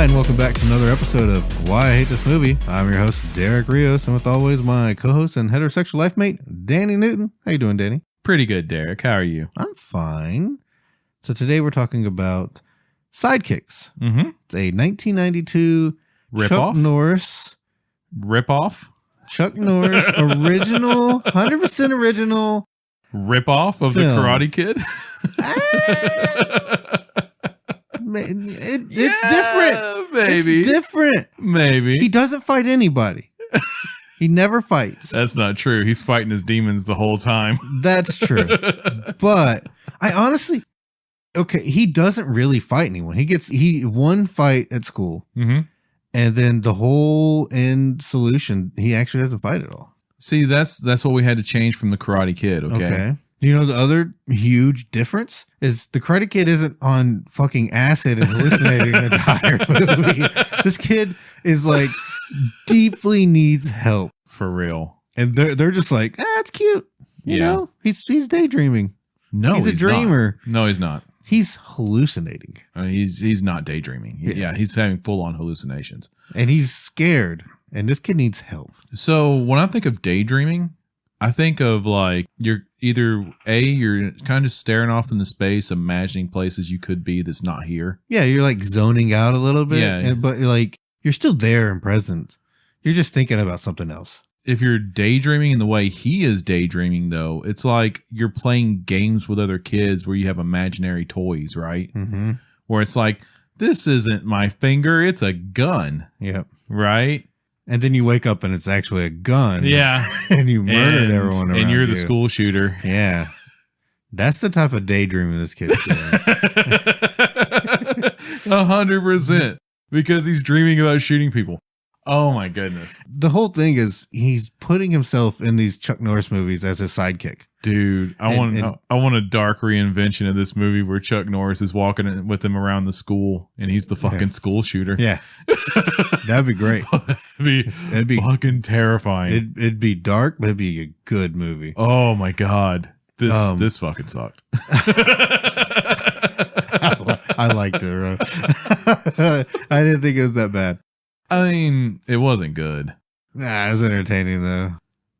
Hi, and welcome back to another episode of Why I Hate This Movie. I'm your host, Derek Rios, and with always my co-host and heterosexual life mate, Danny Newton. How you doing, Danny? Pretty good, Derek. How are you? I'm fine. So today we're talking about Sidekicks. Mm-hmm. It's a 1992 Chuck Norris. Rip-off? Chuck Norris original, 100% original. Rip-off of film. The Karate Kid? It's different. Maybe. It's different. Maybe. He doesn't fight anybody. He never fights. That's not true. He's fighting his demons the whole time. That's true. But I honestly, he doesn't really fight anyone. He one fight at school. Mm-hmm. And then the whole end solution, he actually doesn't fight at all. See, that's what we had to change from The Karate Kid, okay? You know, the other huge difference is the Karate Kid isn't on fucking acid and hallucinating the entire movie. This kid is like deeply needs help. For real. And they're just like, it's cute. You know, he's daydreaming. No, he's a dreamer. Not. No, he's not. He's hallucinating. He's not daydreaming. Yeah, he's having full-on hallucinations. And he's scared. And this kid needs help. So when I think of daydreaming, I think of like you're kind of staring off into space, imagining places you could be that's not here. Yeah, you're like zoning out a little bit. Yeah. But you're still there and present. You're just thinking about something else. If you're daydreaming in the way he is daydreaming, though, it's like you're playing games with other kids where you have imaginary toys, right? Mm-hmm. Where it's like, this isn't my finger, it's a gun. Yep. Right? And then you wake up and it's actually a gun. Yeah. And you murdered everyone around you. And you're the school shooter. Yeah. That's the type of daydreaming this kid's doing. 100%. Because he's dreaming about shooting people. Oh my goodness. The whole thing is he's putting himself in these Chuck Norris movies as his sidekick. Dude, I want a dark reinvention of this movie where Chuck Norris is walking with him around the school and he's the fucking school shooter. Yeah. That'd be great. That'd be fucking terrifying. It'd be dark, but it'd be a good movie. Oh my God. This fucking sucked. I liked it, bro. I didn't think it was that bad. I mean, it wasn't good. Nah, it was entertaining though.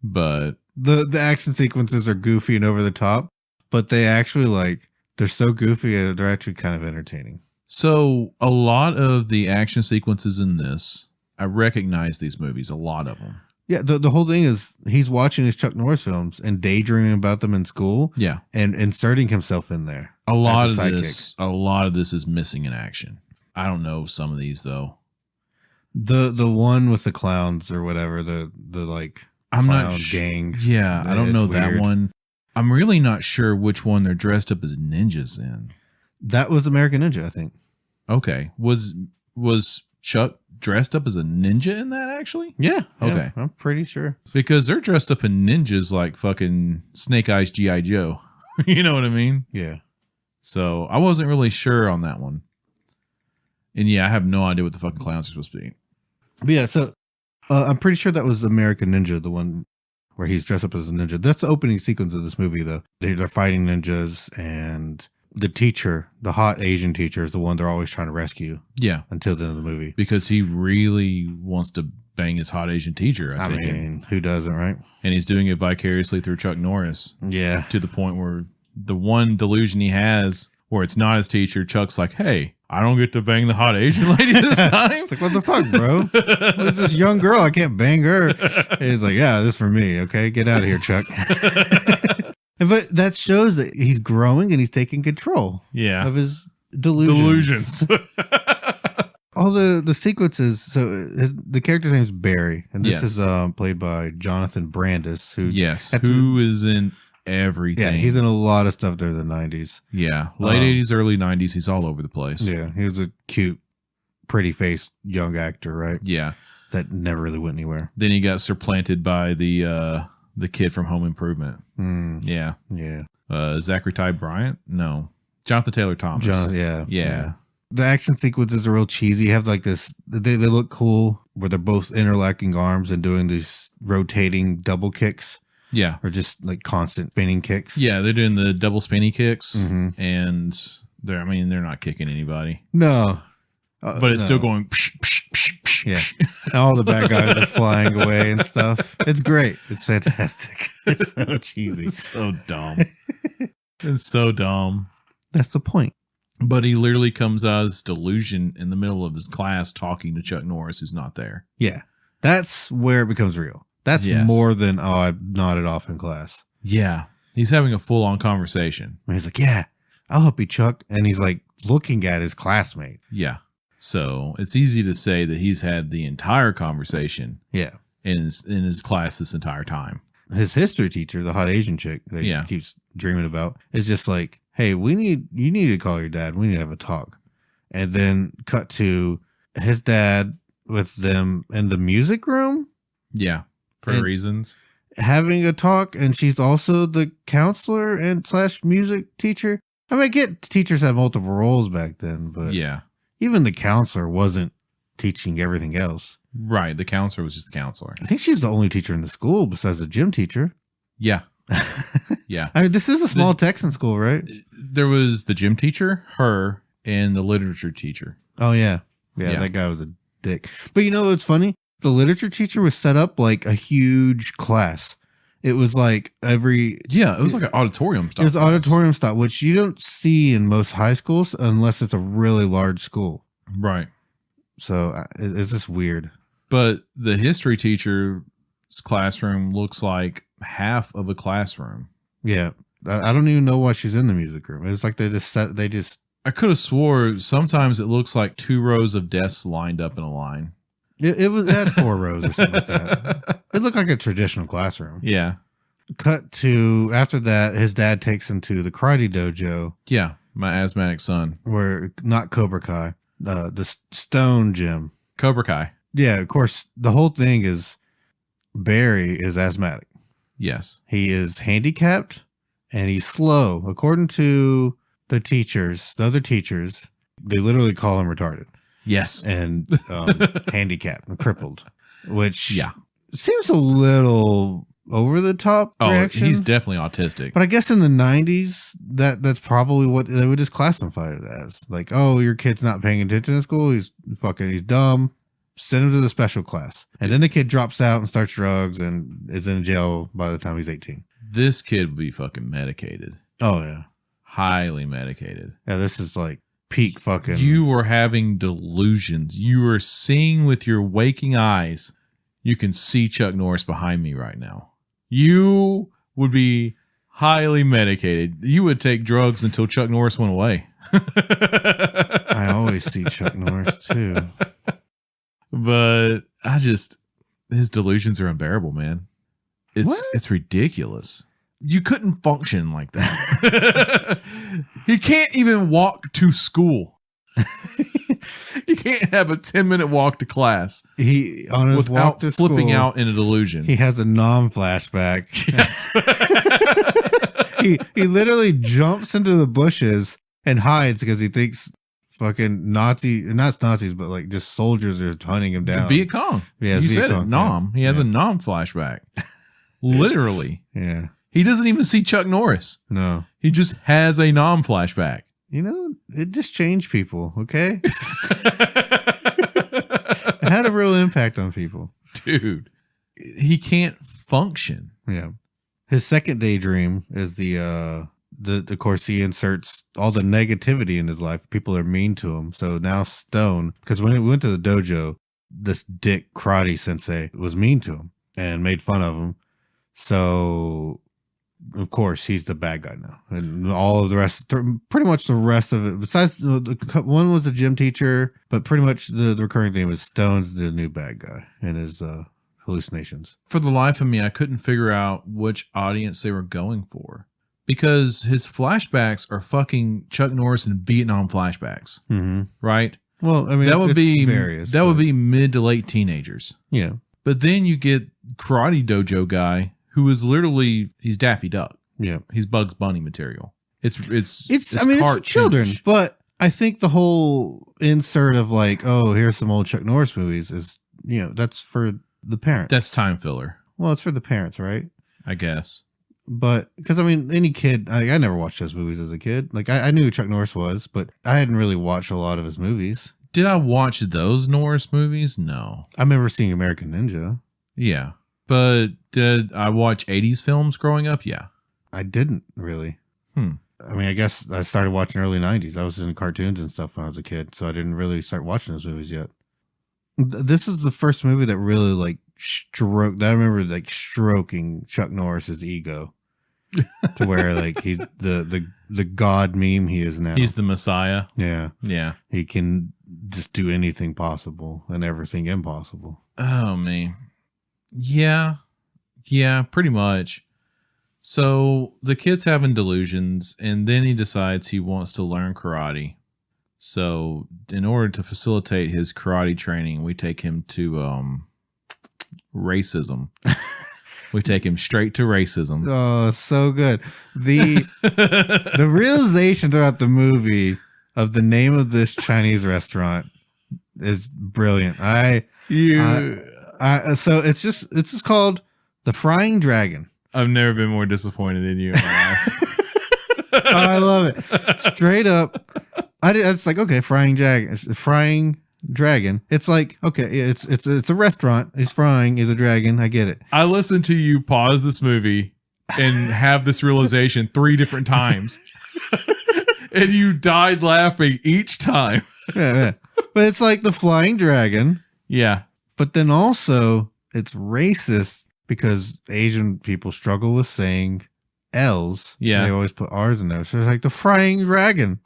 But the action sequences are goofy and over the top, but they actually they're so goofy they're actually kind of entertaining. So a lot of the action sequences in this, I recognize these movies, a lot of them. Yeah, the whole thing is he's watching his Chuck Norris films and daydreaming about them in school. Yeah, and inserting himself in there. A lot of this is missing in action. I don't know some of these though. The one with the clowns or whatever, the I'm clown not gang. Yeah, I don't know that weird. one. I'm really not sure which one they're dressed up as ninjas in. That was American Ninja, I think. Okay. Was Chuck dressed up as a ninja in that actually? Yeah. Okay. Yeah, I'm pretty sure. Because they're dressed up in ninjas like fucking Snake Eyes G.I. Joe. You know what I mean? Yeah. So I wasn't really sure on that one. And yeah, I have no idea what the fucking clowns are supposed to be. But yeah, so I'm pretty sure that was American Ninja, the one where he's dressed up as a ninja. That's the opening sequence of this movie, though. They're fighting ninjas, and the teacher, the hot Asian teacher, is the one they're always trying to rescue. Yeah. Until the end of the movie. Because he really wants to bang his hot Asian teacher, I think. I mean, who doesn't, right? And he's doing it vicariously through Chuck Norris. Yeah. To the point where the one delusion he has where it's not his teacher, Chuck's like, hey, I don't get to bang the hot Asian lady this time. It's like, what the fuck, bro? It's this young girl. I can't bang her. And he's like, yeah, this is for me. Okay, get out of here, Chuck. But that shows that he's growing and he's taking control. Yeah. Of his delusions. All the sequences. So the character's name is Barry, and this is played by Jonathan Brandis, who is in everything. Yeah, he's in a lot of stuff during the 90s. Yeah, late 80s, early 90s. He's all over the place. Yeah, he was a cute, pretty faced young actor, right? Yeah, that never really went anywhere. Then he got supplanted by the kid from Home Improvement. Yeah. Zachary Ty Bryant? No, Jonathan Taylor Thomas. Yeah. The action sequences are real cheesy. You have like this, they look cool where they're both interlocking arms and doing these rotating double kicks. Yeah. Or just like constant spinning kicks. Yeah, they're doing the double spinning kicks and they're not kicking anybody. No. but it's still going. Psh, psh, psh, psh, yeah, and all the bad guys are flying away and stuff. It's great. It's fantastic. It's so cheesy. It's so dumb. It's so dumb. That's the point. But he literally comes out of this delusion in the middle of his class talking to Chuck Norris, who's not there. Yeah, that's where it becomes real. That's more than I nodded off in class. Yeah, he's having a full on conversation. And he's like, "Yeah, I'll help you, Chuck," and he's like looking at his classmate. Yeah. So it's easy to say that he's had the entire conversation in his class this entire time. His history teacher, the hot Asian chick that he keeps dreaming about, is just like, hey, you need to call your dad. We need to have a talk. And then cut to his dad with them in the music room. Yeah, for reasons. Having a talk, and she's also the counselor and / music teacher. I mean, I get teachers have multiple roles back then, but even the counselor wasn't teaching everything else. Right. The counselor was just the counselor. I think she was the only teacher in the school besides the gym teacher. Yeah. Yeah. I mean, this is a small Texan school, right? There was the gym teacher, her, and the literature teacher. Oh, yeah. Yeah, that guy was a dick. But you know what's funny? The literature teacher was set up like a huge class. It was like it was like an auditorium style. It was auditorium style, which you don't see in most high schools unless it's a really large school. Right. So it's just weird. But the history teacher's classroom looks like half of a classroom. Yeah. I don't even know why she's in the music room. It's like I could have swore sometimes it looks like 2 rows of desks lined up in a line. It had 4 rows or something like that. It looked like a traditional classroom. Yeah. Cut to after that, his dad takes him to the karate dojo. Yeah, my asthmatic son. Where not Cobra Kai, the Stone Gym. Cobra Kai. Yeah, of course. The whole thing is Barry is asthmatic. Yes, he is handicapped and he's slow. According to the other teachers, they literally call him retarded. Yes. And handicapped and crippled, which seems a little over the top reaction. He's definitely autistic. But I guess in the 90s, that's probably what they would just classify it as. Like, oh, your kid's not paying attention in school. He's dumb. Send him to the special class. And then the kid drops out and starts drugs and is in jail by the time he's 18. This kid would be fucking medicated. Oh, yeah. Highly medicated. Yeah, this is like peak fucking. You were having delusions. You were seeing with your waking eyes. You can see Chuck Norris behind me right now. You would be highly medicated. You would take drugs until Chuck Norris went away. I always see Chuck Norris too. But his delusions are unbearable, man. It's ridiculous. You couldn't function like that. He can't even walk to school. You can't have a 10-minute walk to class. He on his walk to flipping school, out in a delusion. He has a non-flashback. Yes. he literally jumps into the bushes and hides because he thinks fucking not Nazis, but like just soldiers are hunting him down. Viet Cong. Yeah, you said it. Nom. He has a Nom flashback. Literally. Yeah. He doesn't even see Chuck Norris. No. He just has a Nom flashback. You know, it just changed people, okay? It had a real impact on people. Dude, he can't function. Yeah. His second daydream is of course, he inserts all the negativity in his life. People are mean to him. So now Stone, because when he went to the dojo, this dick karate sensei was mean to him and made fun of him. So, of course, he's the bad guy now. And all of the rest, pretty much the rest of it, besides one was a gym teacher, but pretty much the recurring theme was Stone's the new bad guy and his hallucinations. For the life of me, I couldn't figure out which audience they were going for. Because his flashbacks are fucking Chuck Norris and Vietnam flashbacks, right? Well, I mean, that would be various. That would be mid to late teenagers. Yeah, but then you get karate dojo guy who is literally he's Daffy Duck. Yeah, he's Bugs Bunny material. It's I mean, it's for children, but I think the whole insert of like, oh, here's some old Chuck Norris movies is that's for the parents. That's time filler. Well, it's for the parents, right? I guess. But because I mean, any kid, I never watched those movies as a kid. Like I knew who Chuck Norris was, but I hadn't really watched a lot of his movies. Did I watch those Norris movies? No. I remember seeing American Ninja. Yeah. But did I watch 80s films growing up? Yeah. I didn't really. I mean, I guess I started watching early 90s. I was in cartoons and stuff when I was a kid, so I didn't really start watching those movies yet. This is the first movie that really like stroked. I remember like stroking Chuck Norris's ego to where like he's the god meme he is now. He's the Messiah. Yeah. Yeah. He can just do anything possible and everything impossible. Oh, man. Yeah. Yeah, pretty much. So the kid's having delusions, and then he decides he wants to learn karate. So in order to facilitate his karate training, we take him to racism. We take him straight to racism. Oh, so good. The realization throughout the movie of the name of this Chinese restaurant is brilliant. So it's just called the Frying Dragon. I've never been more disappointed in you in my life. I love it. Straight up. It's like, okay, Frying Dragon. It's like, okay, it's a restaurant. He's frying is a dragon. I get it. I listened to you pause this movie and have this realization 3 different times. And you died laughing each time. Yeah. But it's like the Flying Dragon. Yeah. But then also it's racist because Asian people struggle with saying L's. Yeah. They always put R's in there. So it's like the Frying Dragon.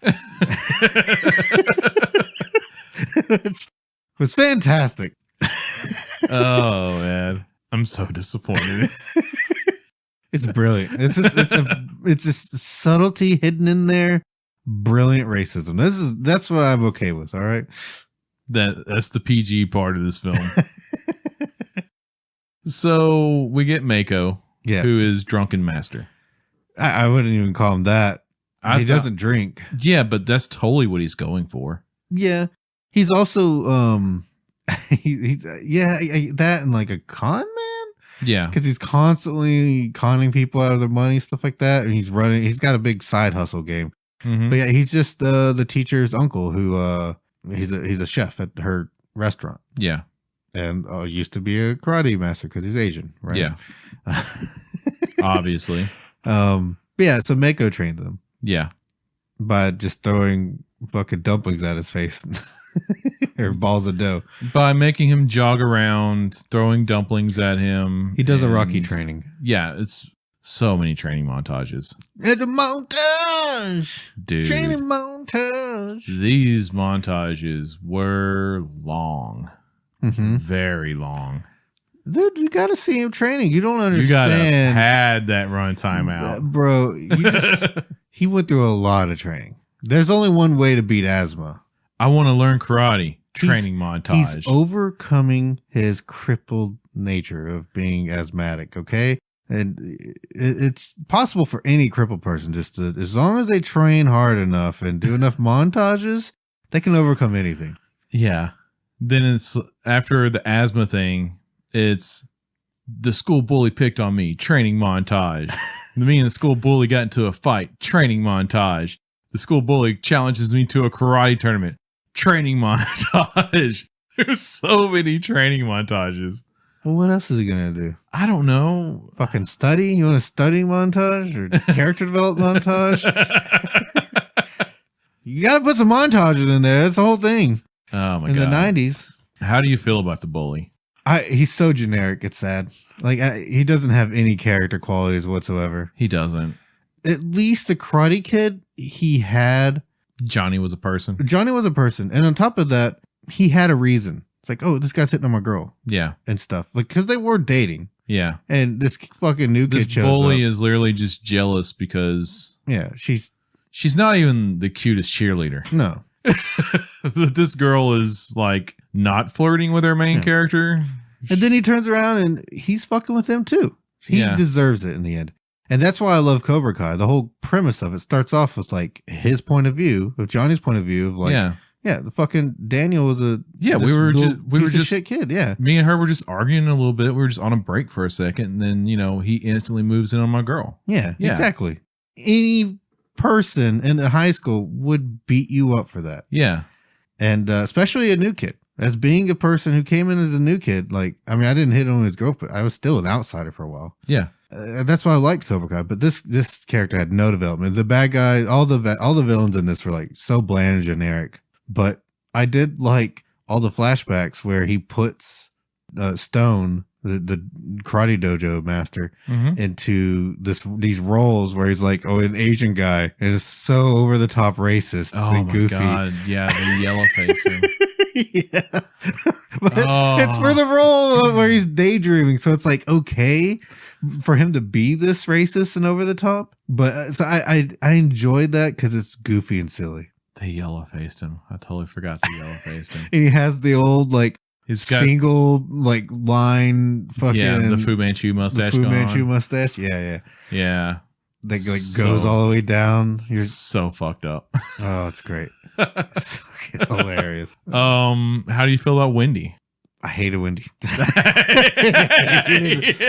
It's fantastic. Oh, man. I'm so disappointed. It's brilliant. It's just subtlety hidden in there. Brilliant racism. That's what I'm okay with. All right. That's the PG part of this film. So we get Mako, who is Drunken Master. I wouldn't even call him that. He doesn't drink. Yeah, but that's totally what he's going for. Yeah. He's also he's that and like a con man. Yeah. Because he's constantly conning people out of their money, stuff like that. And he's got a big side hustle game. Mm-hmm. But yeah, he's just the teacher's uncle who he's a chef at her restaurant. Yeah. And used to be a karate master because he's Asian, right? Yeah. Obviously. Yeah, so Mako trained him. Yeah. By just throwing fucking dumplings at his face. Or balls of dough. By making him jog around, throwing dumplings at him. He does a Rocky training. Yeah, it's so many training montages. It's a montage! Dude. Training montage! These montages were long. Mm-hmm. Very long. Dude, you gotta see him training. You don't understand. You gotta pad that runtime out. Bro, he went through a lot of training. There's only one way to beat asthma. I want to learn karate. Training montage. He's overcoming his crippled nature of being asthmatic, okay? And it's possible for any crippled person just to, as long as they train hard enough and do enough montages, they can overcome anything. Yeah. Then it's after the asthma thing, it's the school bully picked on me, training montage. Me and the school bully got into a fight, training montage. The school bully challenges me to a karate tournament, training montage. There's so many training montages. Well, what else is he going to do? I don't know. Fucking study? You want a study montage or character development montage? You got to put some montages in there. That's the whole thing. Oh, my God. In the 90s. How do you feel about the bully? He's so generic. It's sad. Like, he doesn't have any character qualities whatsoever. He doesn't. At least the Karate Kid, he had... Johnny was a person. And on top of that, he had a reason. It's like, oh, this guy's hitting on my girl. Yeah. And stuff. Like, because they were dating. Yeah. And this fucking new kid shows up. This bully is literally just jealous because... Yeah, she's not even the cutest cheerleader. No. This girl is like not flirting with her main character. And then he turns around and he's fucking with them too. He deserves it in the end. And that's why I love Cobra Kai. The whole premise of it starts off with like his point of view, of Johnny's point of view of like, the fucking Daniel was a we were just shit kid. Yeah. Me and her were just arguing a little bit. We were just on a break for a second. And then, he instantly moves in on my girl. Yeah. Exactly. Any person in high school would beat you up for that. Yeah. And especially a new kid. As being a person who came in as a new kid, like, I mean, I didn't hit on his girlfriend. I was still an outsider for a while. Yeah. That's why I liked Cobra Kai. But this character had no development. The bad guy, all the villains in this were like so bland and generic. But I did like all the flashbacks where he puts Stone, the karate dojo master, into these roles where he's like, an Asian guy, and it's so over the top racist and goofy. Oh my god, yeah, the yellow face. Yeah, but it's for the role where he's daydreaming, so it's like okay for him to be this racist and over the top. But so I enjoyed that because it's goofy and silly. They yellow faced him. I totally forgot to yellow faced him. And he has the old like. He's got, single like line fucking the Fu Manchu mustache. Yeah. Yeah. That like goes all the way down. You're so fucked up. Oh, it's great. It's fucking hilarious. How do you feel about Wendy? I hated Wendy.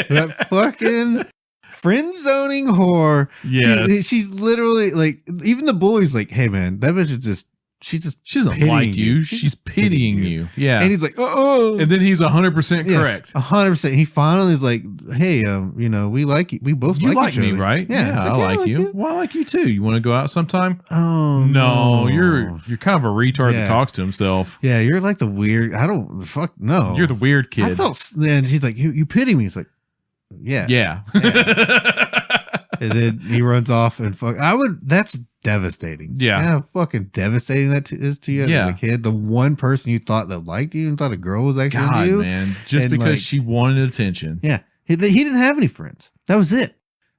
That fucking friend zoning whore. Yes. She's literally like, even the bully's like, hey man, that bitch is just. She doesn't like you. She's pitying you. Yeah. And he's like, oh. And then he's 100% correct. 100%. He finally is like, hey, we like you. We both like each other. You like me, right? Yeah. I like you. Well, I like you too. You want to go out sometime? Oh, no. You're kind of a retard that talks to himself. Yeah. You're like the weird. No. You're the weird kid. I felt, and he's like, you pity me. It's like, yeah. Yeah. And then he runs off and that's devastating. Yeah. How fucking devastating that is to you as a kid. The one person you thought that liked you and thought a girl was actually God, you. Man. Just and because she wanted attention. Yeah. He didn't have any friends. That was it.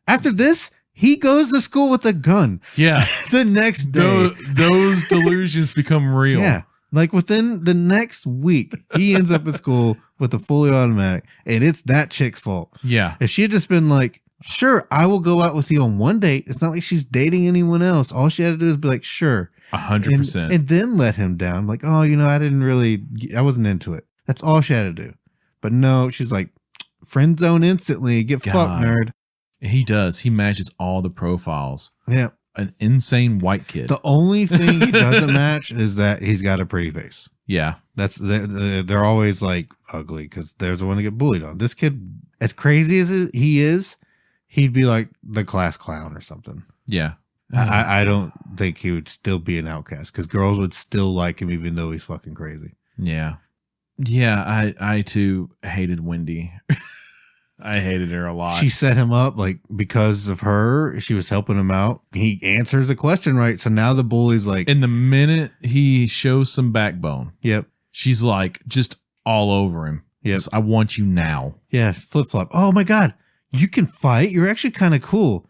After this, he goes to school with a gun. Yeah. The next day. Those delusions become real. Yeah. Like within the next week, he ends up at school with a fully automatic, and it's that chick's fault. Yeah. If she had just been like, sure, I will go out with you on one date. It's not like she's dating anyone else. All she had to do is be like, sure. 100%. And then let him down. Like, I wasn't into it. That's all she had to do. But no, she's like, friend zone instantly. Get fucked, nerd. He does. He matches all the profiles. Yeah. An insane white kid. The only thing he doesn't match is that he's got a pretty face. Yeah. They're always like ugly because there's the one to get bullied on. This kid, as crazy as he is, he'd be like the class clown or something. Yeah. I don't think he would still be an outcast because girls would still like him even though he's fucking crazy. Yeah. Yeah, I too hated Wendy. I hated her a lot. She set him up like because of her. She was helping him out. He answers a question right. So now the bully's like. And the minute he shows some backbone. Yep. She's like just all over him. Yes. I want you now. Yeah. Flip flop. Oh my God. You can fight. You're actually kind of cool.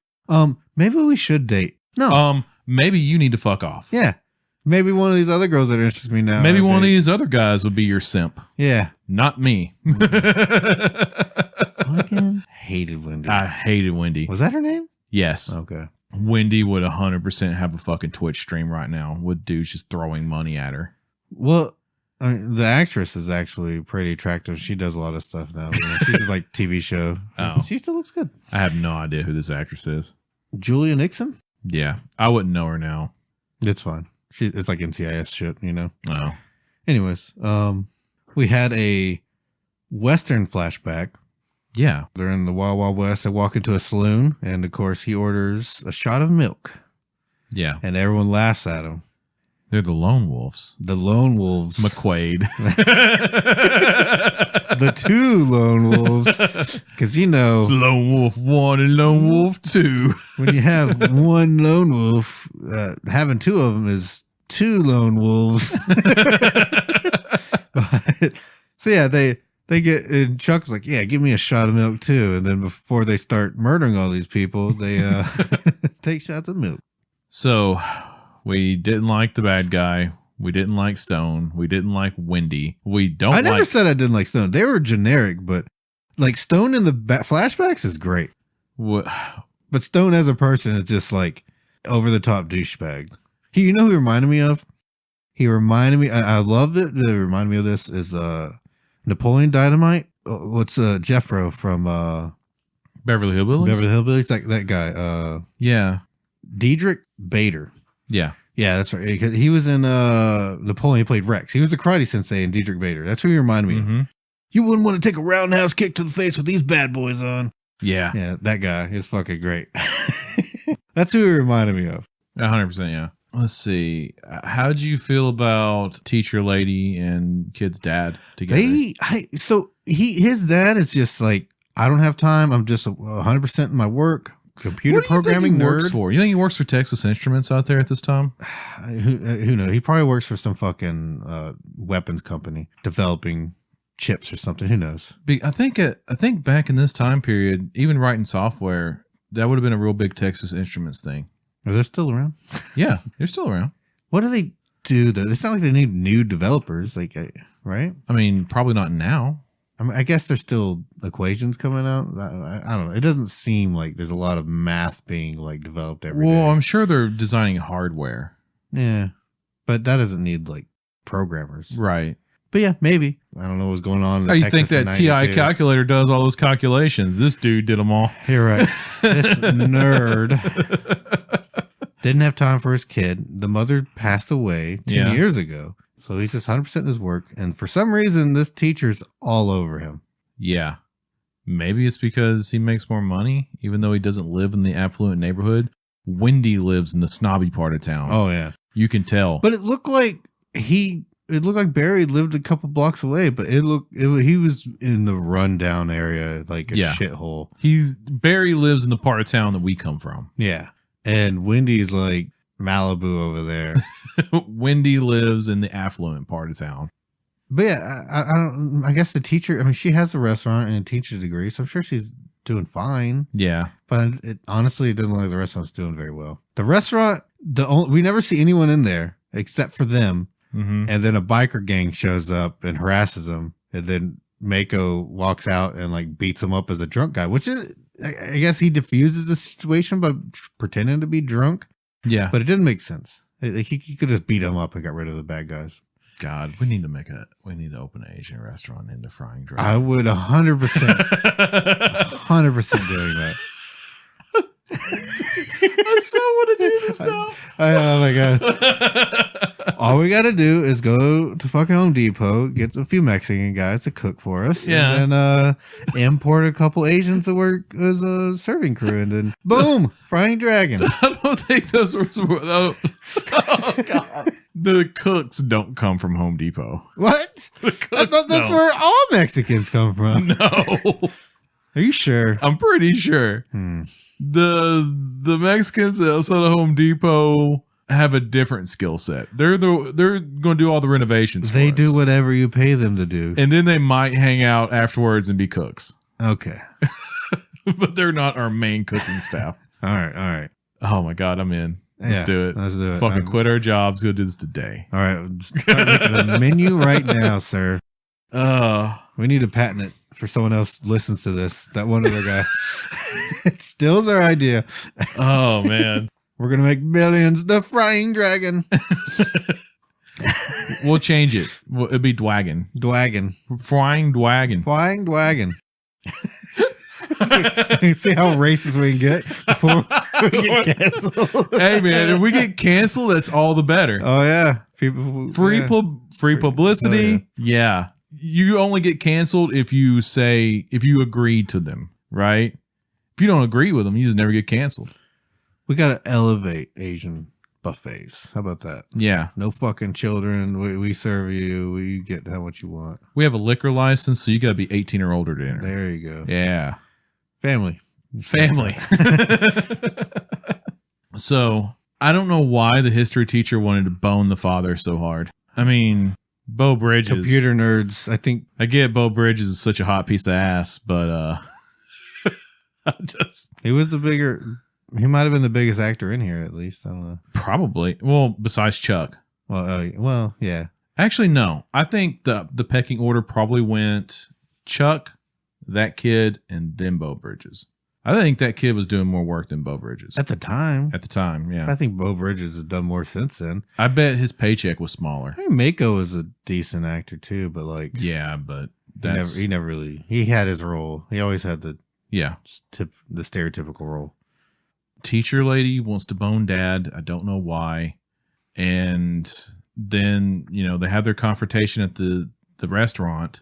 Maybe we should date. No. Maybe you need to fuck off. Yeah. Maybe one of these other girls that interests me now. Maybe one of these other guys would be your simp. Yeah. Not me. Fucking hated Wendy. I hated Wendy. Was that her name? Yes. Okay. Wendy would 100% have a fucking Twitch stream right now with dudes just throwing money at her. Well, I mean, the actress is actually pretty attractive. She does a lot of stuff now. She's just like TV show. Oh. She still looks good. I have no idea who this actress is. Julia Nixon? Yeah. I wouldn't know her now. It's fine. It's like NCIS shit, you know? Oh. Anyways, we had a Western flashback. Yeah. They're in the Wild Wild West. They walk into a saloon, and of course, he orders a shot of milk. Yeah. And everyone laughs at him. They're the lone wolves. The lone wolves. McQuaid. The two lone wolves. Because, you know. It's Lone Wolf 1 and Lone Wolf 2. When you have one lone wolf, having two of them is two lone wolves. So, yeah, they get, and Chuck's like, yeah, give me a shot of milk too. And then before they start murdering all these people, they take shots of milk. So we didn't like the bad guy. We didn't like Stone. We didn't like Wendy. I never said I didn't like Stone. They were generic, but like Stone in the flashbacks is great. What? But Stone as a person is just like over the top douchebag. You know who he reminded me of? I loved it. It reminded me of this is Napoleon Dynamite. What's Jeffro from Beverly Hillbillies? Beverly Hillbillies, that guy. Yeah. Diedrich Bader. Yeah. Yeah, that's right. He was in Napoleon. He played Rex. He was the karate sensei in Dietrich Bader. That's who you remind me of. You wouldn't want to take a roundhouse kick to the face with these bad boys on. Yeah. Yeah, that guy is fucking great. That's who he reminded me of. 100%, yeah. Let's see. How'd you feel about teacher lady and kid's dad together? His dad is just like, I don't have time. I'm just 100% in my work. Computer programming nerd. Works for? You think he works for Texas Instruments out there at this time? Who knows? He probably works for some fucking weapons company developing chips or something. Who knows? I think back in this time period, even writing software, that would have been a real big Texas Instruments thing. Are they still around? Yeah, they're still around. What do they do though? It's not like they need new developers, like, right? I mean, probably not now. I mean, I guess there's still equations coming out. I don't know. It doesn't seem like there's a lot of math being like developed every day. Well, I'm sure they're designing hardware. Yeah, but that doesn't need like programmers, right? But yeah, maybe. I don't know what's going on. How do you think that TI calculator does all those calculations? This dude did them all. You're right. This nerd didn't have time for his kid. The mother passed away 10 years ago. So he's just 100% in his work. And for some reason, this teacher's all over him. Yeah. Maybe it's because he makes more money, even though he doesn't live in the affluent neighborhood. Wendy lives in the snobby part of town. Oh, yeah. You can tell. But it looked like Barry lived a couple blocks away, but he was in the rundown area, like a shithole. Barry lives in the part of town that we come from. Yeah. And Wendy's like Malibu over there. Wendy lives in the affluent part of town. But yeah, I guess the teacher, I mean, she has a restaurant and a teacher degree, so I'm sure she's doing fine. Yeah. But honestly, it doesn't look like the restaurant's doing very well. The restaurant, we never see anyone in there except for them. Mm-hmm. And then a biker gang shows up and harasses them. And then Mako walks out and like beats him up as a drunk guy, which is, I guess he diffuses the situation by pretending to be drunk. Yeah. But it didn't make sense. He could just beat him up and got rid of the bad guys. God, we need to open an Asian restaurant in the Frying Dragon. I would 100% doing that. I so want to do this now. Oh my God. All we got to do is go to fucking Home Depot, get a few Mexican guys to cook for us, and then import a couple Asians to work as a serving crew, and then boom, Frying Dragon. I don't think those were. Oh God. The cooks don't come from Home Depot. What? That's where all Mexicans come from. No. Are you sure? I'm pretty sure. The Mexicans outside of Home Depot have a different skill set. They're going to do all the renovations. They do whatever you pay them to do, and then they might hang out afterwards and be cooks. Okay, but they're not our main cooking staff. All right. Oh my God, I'm in. Let's do it. Fucking quit our jobs. Go do this today. All right, start making a menu right now, sir. We need to patent it for someone else listens to this. That one other guy. It still's our idea. Oh man. We're gonna make millions. The Frying Dragon. We'll change it. It'll be Dwagon. Frying Dwagon. Frying Dwagon. See how racist we can get before we get canceled. Hey man, if we get canceled, that's all the better. Oh yeah. People free publicity. Oh, yeah. You only get canceled if you agree to them, right? If you don't agree with them, you just never get canceled. We got to elevate Asian buffets. How about that? Yeah. No fucking children. We serve you. We get how much you want. We have a liquor license, so you got to be 18 or older to enter. There you go. Yeah. Family. So, I don't know why the history teacher wanted to bone the father so hard. I mean, Bo Bridges. Computer nerds, I think. I get Bo Bridges is such a hot piece of ass, but he was he might have been the biggest actor in here, at least. I don't know. Probably. Well, besides Chuck. Well, yeah. Actually, no. I think the pecking order probably went Chuck, that kid, and then Bo Bridges. I think that kid was doing more work than Bo Bridges. At the time, yeah. I think Bo Bridges has done more since then. I bet his paycheck was smaller. I think Mako was a decent actor too, but like... Yeah, but he never really... He had his role. He always had the stereotypical role. Teacher lady wants to bone dad. I don't know why. And then, they have their confrontation at the restaurant,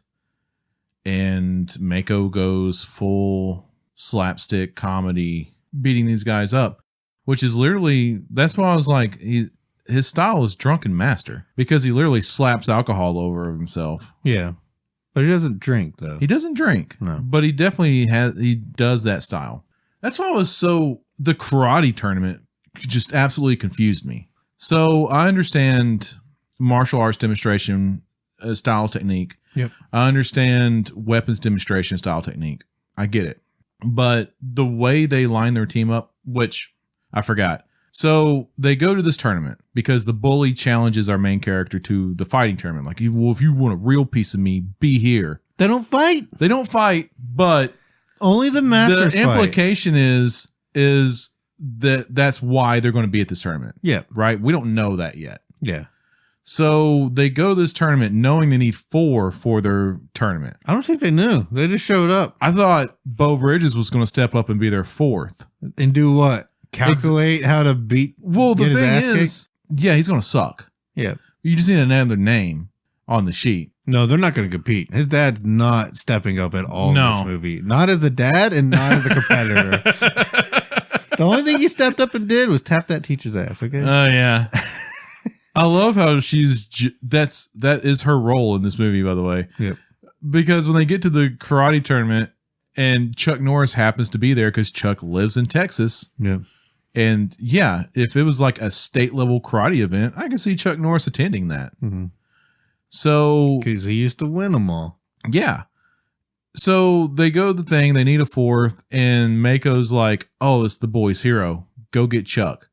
and Mako goes full slapstick comedy, beating these guys up, which is literally, that's why I was like, his style is drunken master, because he literally slaps alcohol over himself. Yeah. But he doesn't drink, though. He doesn't drink, no. But he definitely he does that style. That's why the karate tournament just absolutely confused me. So I understand martial arts demonstration style technique. Yep. I understand weapons demonstration style technique. I get it. But the way they line their team up, which I forgot. So they go to this tournament because the bully challenges our main character to the fighting tournament. Like, well, if you want a real piece of me, be here. They don't fight. They don't fight, but only the masters the implication is that's why they're going to be at this tournament. Yeah. Right? We don't know that yet. Yeah. So they go to this tournament knowing they need 4 for their tournament. I don't think they knew. They just showed up. I thought Bo Bridges was going to step up and be their 4th. And do what? Calculate how to beat. Well, the thing is, yeah, he's going to suck. Yeah. You just need another name on the sheet. No, they're not going to compete. His dad's not stepping up at all in this movie. Not as a dad and not as a competitor. The only thing he stepped up and did was tap that teacher's ass, okay? Oh, yeah. I love how that is her role in this movie, by the way. Yep. Because when they get to the karate tournament and Chuck Norris happens to be there because Chuck lives in Texas. Yep. And yeah, if it was like a state level karate event, I can see Chuck Norris attending that. Mm-hmm. So, because he used to win them all. Yeah. So they go to the thing, they need a 4th, and Mako's like, oh, it's the boy's hero. Go get Chuck.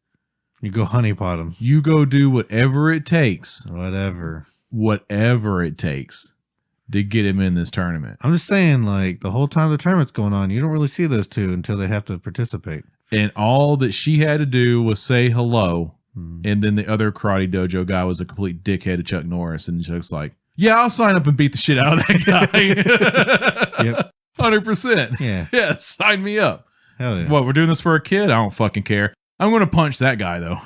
You go honeypot him. You go do whatever it takes. Whatever it takes to get him in this tournament. I'm just saying, like, the whole time the tournament's going on, you don't really see those two until they have to participate. And all that she had to do was say hello. And then the other karate dojo guy was a complete dickhead to Chuck Norris. And Chuck's like, yeah, I'll sign up and beat the shit out of that guy. Yep. 100%. Yeah. Yeah, sign me up. Hell yeah. What, we're doing this for a kid? I don't fucking care. I'm going to punch that guy, though.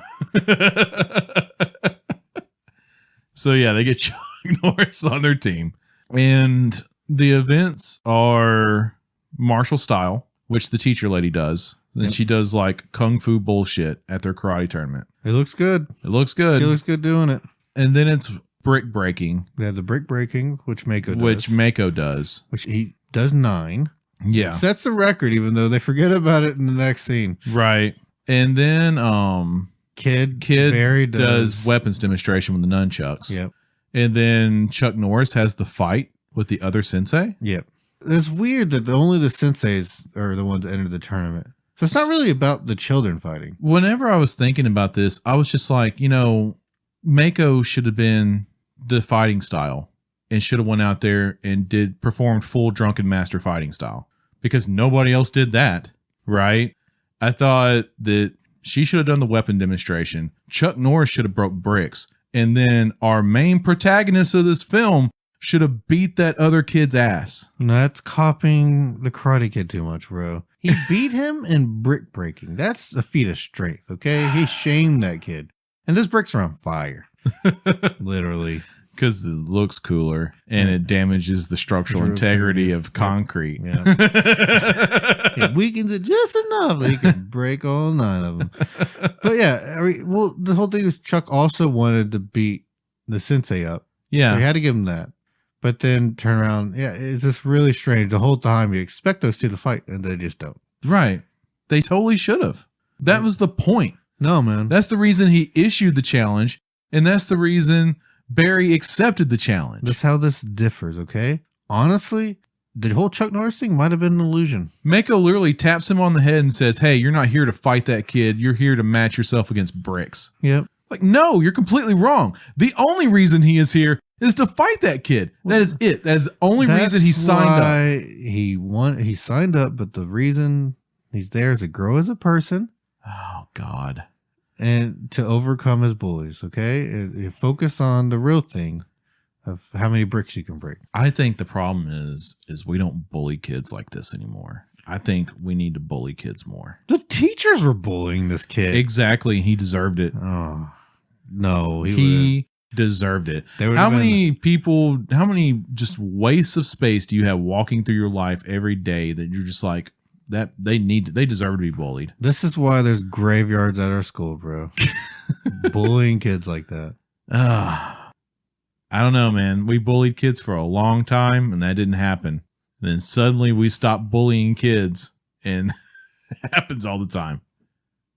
So, yeah, they get Chuck Norris on their team. And the events are martial style, which the teacher lady does. And she does like kung fu bullshit at their karate tournament. It looks good. It looks good. She looks good doing it. And then it's brick breaking. We have the brick breaking, which Mako does. Which he does 9. Yeah. Sets the record, even though they forget about it in the next scene. Right. And then Kid Barry does weapons demonstration with the nunchucks. Yep. And then Chuck Norris has the fight with the other sensei. Yep. It's weird that only the senseis are the ones that enter the tournament. So it's not really about the children fighting. Whenever I was thinking about this, I was just like, Mako should have been the fighting style and should have went out there and performed full drunken master fighting style, because nobody else did that. Right. I thought that she should have done the weapon demonstration. Chuck Norris should have broke bricks. And then our main protagonist of this film should have beat that other kid's ass. No, that's copying the Karate Kid too much, bro. He beat him in brick breaking. That's a feat of strength, okay? He shamed that kid. And those bricks are on fire. Literally. Because it looks cooler and it damages the structural integrity of concrete. Yeah. It weakens it just enough that he can break all 9 of them. But yeah, the whole thing is Chuck also wanted to beat the sensei up. Yeah. So he had to give him that. But then turn around. Yeah, it's just really strange. The whole time you expect those two to fight and they just don't. Right. They totally should have. That was the point. No, man. That's the reason he issued the challenge. And that's the reason Barry accepted the challenge. That's how this differs, okay? Honestly, the whole Chuck Norris thing might have been an illusion. Mako literally taps him on the head and says, hey, you're not here to fight that kid. You're here to match yourself against bricks. Yep. Like, no, you're completely wrong. The only reason he is here is to fight that kid. That is it. That is the only reason he signed up. He signed up, but the reason he's there is to grow as a person. Oh, God. And to overcome his bullies, okay? And focus on the real thing of how many bricks you can break. I think the problem is we don't bully kids like this anymore. I think we need to bully kids more. The teachers were bullying this kid. Exactly. He deserved it. Oh, No, he deserved it. How many just wastes of space do you have walking through your life every day that you're just like, that they deserve to be bullied? This is why there's graveyards at our school, bro. Bullying kids like that. I don't know, man. We bullied kids for a long time, and that didn't happen. And then suddenly we stopped bullying kids, and it happens all the time.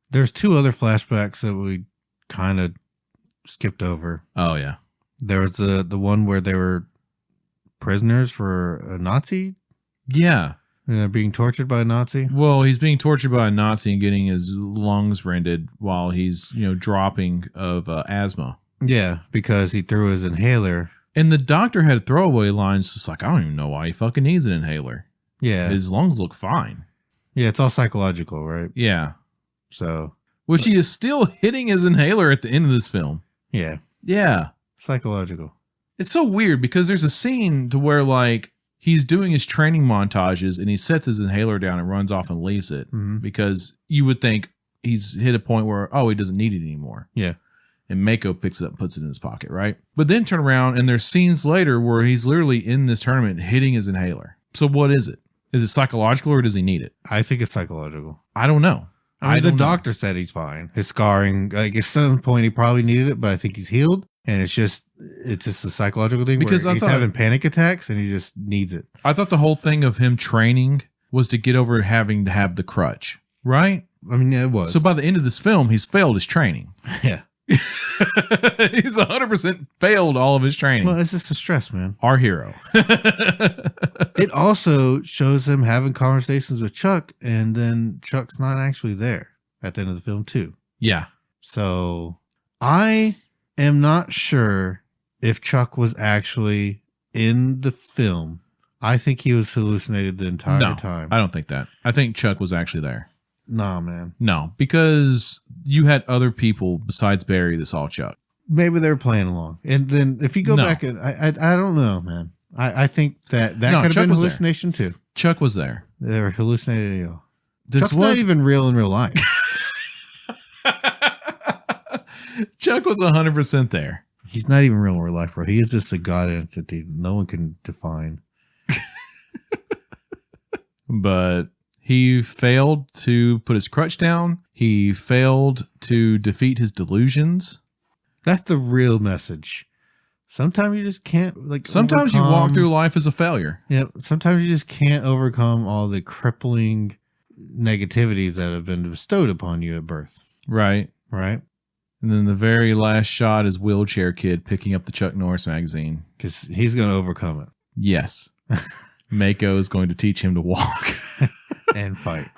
There's 2 other flashbacks that we kind of skipped over. Oh, yeah. There was the one where they were prisoners for a Nazi. Yeah. And they're being tortured by a Nazi. Well, he's being tortured by a Nazi and getting his lungs rended while he's, dropping of asthma. Yeah, because he threw his inhaler. And the doctor had throwaway lines just like, I don't even know why he fucking needs an inhaler. Yeah. His lungs look fine. Yeah, it's all psychological, right? Yeah. So. Which he is still hitting his inhaler at the end of this film. Yeah. Yeah. Psychological. It's so weird because there's a scene to where like he's doing his training montages and he sets his inhaler down and runs off and leaves it because you would think he's hit a point where, he doesn't need it anymore. Yeah. And Mako picks it up and puts it in his pocket, right? But then turn around and there's scenes later where he's literally in this tournament hitting his inhaler. So what is it? Is it psychological or does he need it? I think it's psychological. I don't know. The doctor said he's fine. His scarring, like at some point he probably needed it, but I think he's healed. And it's just a psychological thing because he's having panic attacks and he just needs it. I thought the whole thing of him training was to get over having to have the crutch, right? I mean, yeah, it was. So by the end of this film, he's failed his training. Yeah. He's 100% failed all of his training. Well, it's just a stress, man. Our hero. It also shows him having conversations with Chuck, and then Chuck's not actually there at the end of the film, too. Yeah. So I am not sure if Chuck was actually in the film. I think he was hallucinated the entire time. I don't think that. I think Chuck was actually there. Nah, man. No, because you had other people besides Barry that saw Chuck. Maybe they were playing along. And then if you go back, and I don't know, man. I think that could have been hallucination too. Chuck was there. They were hallucinated. Chuck's not even real in real life. Chuck was 100% there. He's not even real in real life, bro. He is just a god entity no one can define. But he failed to put his crutch down. He failed to defeat his delusions. That's the real message. Sometimes you just can't Sometimes you walk through life as a failure. Yeah. Sometimes you just can't overcome all the crippling negativities that have been bestowed upon you at birth. Right. Right. And then the very last shot is Wheelchair Kid picking up the Chuck Norris magazine. Because he's going to overcome it. Yes. Mako is going to teach him to walk. And fight.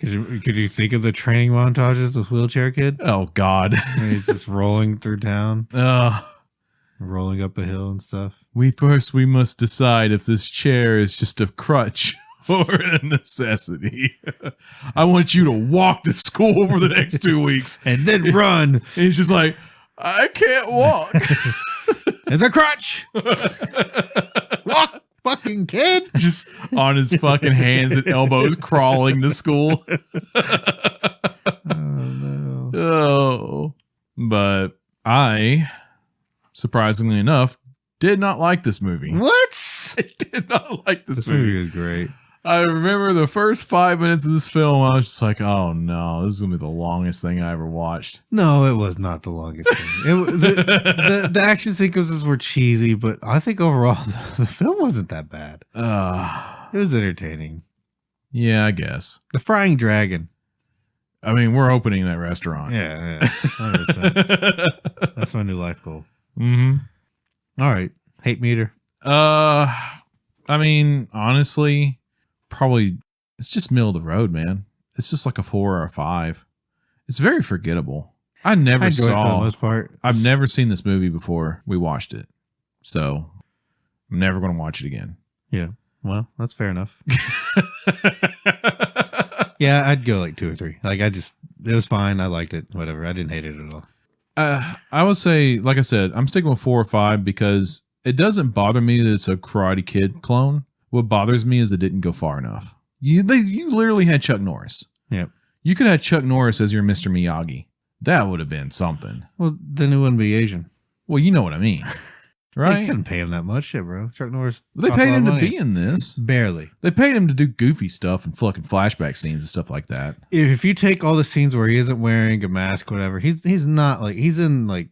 Could you think of the training montages with Wheelchair Kid? Oh, God. He's just rolling through town. Rolling up a hill and stuff. We must decide if this chair is just a crutch or a necessity. I want you to walk to school for the next 2 weeks. And then run. And he's just like, I can't walk. It's a crutch. Walk, fucking kid. Just on his fucking hands and elbows crawling to school. Oh, no. Oh. But I, surprisingly enough, did not like this movie. What? I did not like this movie. This movie is great. I remember the first 5 minutes of this film, I was just like, oh no, this is going to be the longest thing I ever watched. No, it was not the longest thing. The action sequences were cheesy, but I think overall the film wasn't that bad. It was entertaining. Yeah, I guess. The Frying Dragon. I mean, we're opening that restaurant. Yeah. 100%. That's my new life goal. Mm-hmm. All right. Hate meter. I mean, honestly, probably it's just middle of the road, man. It's just like a 4 or a 5. It's very forgettable. I enjoyed it for the most part. I've never seen this movie before we watched it, so I'm never going to watch it again. Yeah, well, that's fair enough. Yeah, I'd go like 2 or 3. Like it was fine. I liked it. Whatever. I didn't hate it at all. I would say, like I said, I'm sticking with 4 or 5 because it doesn't bother me that it's a Karate Kid clone. What bothers me is it didn't go far enough. You literally had Chuck Norris. Yep. You could have Chuck Norris as your Mr. Miyagi. That would have been something. Well, then it wouldn't be Asian. Well, you know what I mean. Right? They couldn't pay him that much, shit, bro. Chuck Norris. They paid him to be in this. Barely. They paid him to do goofy stuff and fucking flashback scenes and stuff like that. If you take all the scenes where he isn't wearing a mask, whatever, he's not like, he's in like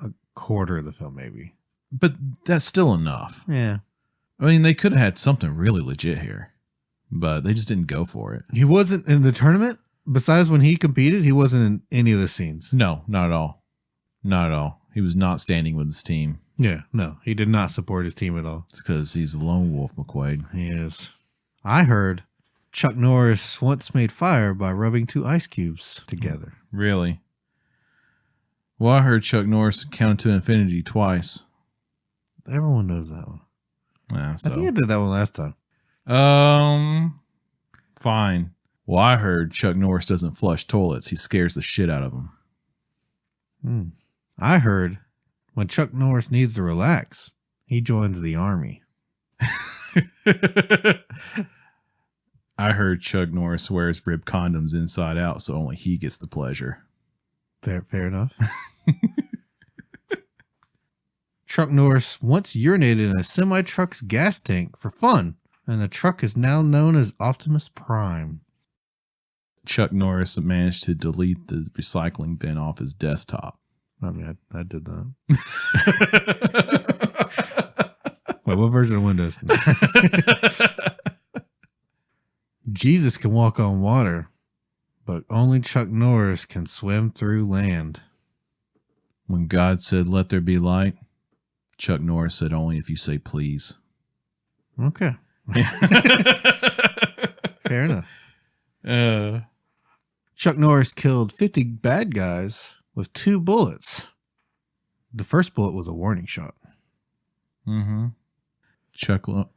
a quarter of the film, maybe. But that's still enough. Yeah. I mean, they could have had something really legit here, but they just didn't go for it. He wasn't in the tournament. Besides when he competed, he wasn't in any of the scenes. No, not at all. Not at all. He was not standing with his team. Yeah, no, he did not support his team at all. It's because he's a lone wolf, McQuaid. He is. I heard Chuck Norris once made fire by rubbing 2 ice cubes together. Really? Well, I heard Chuck Norris counted to infinity twice. Everyone knows that one. Yeah, so. I think I did that one last time. Fine. Well, I heard Chuck Norris doesn't flush toilets. He scares the shit out of them. I heard when Chuck Norris needs to relax, he joins the army. I heard Chuck Norris wears rib condoms inside out, so only he gets the pleasure. Fair enough. Chuck Norris once urinated in a semi-truck's gas tank for fun, and the truck is now known as Optimus Prime. Chuck Norris managed to delete the recycling bin off his desktop. I mean, I did that. Wait, what version of Windows? Jesus can walk on water, but only Chuck Norris can swim through land. When God said, "Let there be light," Chuck Norris said, "Only if you say please." Okay. Fair enough. Chuck Norris killed 50 bad guys with 2 bullets. The first bullet was a warning shot. Mm-hmm. Chuck Norris.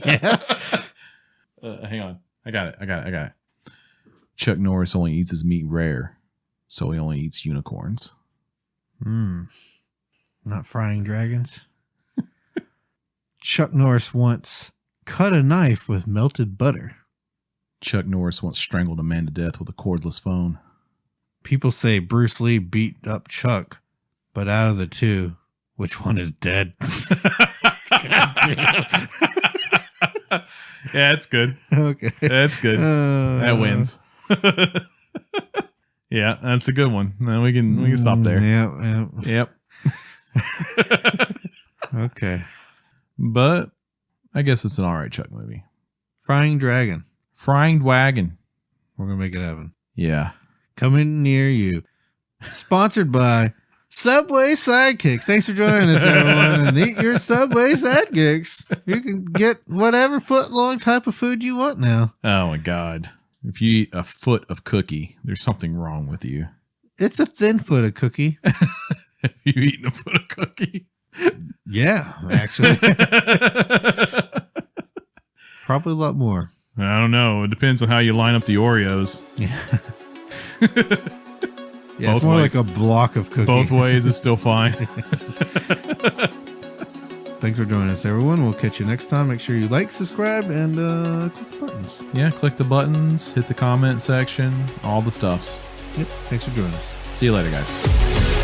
Yeah. Hang on. I got it. Chuck Norris only eats his meat rare, so he only eats unicorns. Not frying dragons. Chuck Norris once cut a knife with melted butter. Chuck Norris once strangled a man to death with a cordless phone. People say Bruce Lee beat up Chuck, but out of the 2, which one is dead? Yeah, it's good. Okay. That's good. That wins. Yeah, that's a good one. Then we can stop there. Yep. Okay. But I guess it's an all right Chuck movie. Frying Dragon. Frying Wagon. We're going to make it happen. Yeah. Coming near you. Sponsored by Subway Sidekicks. Thanks for joining us, everyone. And eat your Subway Sidekicks. You can get whatever foot-long type of food you want now. Oh, my God. If you eat a foot of cookie, there's something wrong with you. It's a thin foot of cookie. Have you eaten a foot of cookie? Yeah, actually. Probably a lot more. I don't know. It depends on how you line up the Oreos. Yeah. Both it's more ways. like a block of cookie. Both ways is still fine. Thanks for joining us, everyone. We'll catch you next time. Make sure you like, subscribe, and click the buttons. Yeah, click the buttons, hit the comment section, all the stuffs. Yep. Thanks for joining us. See you later, guys.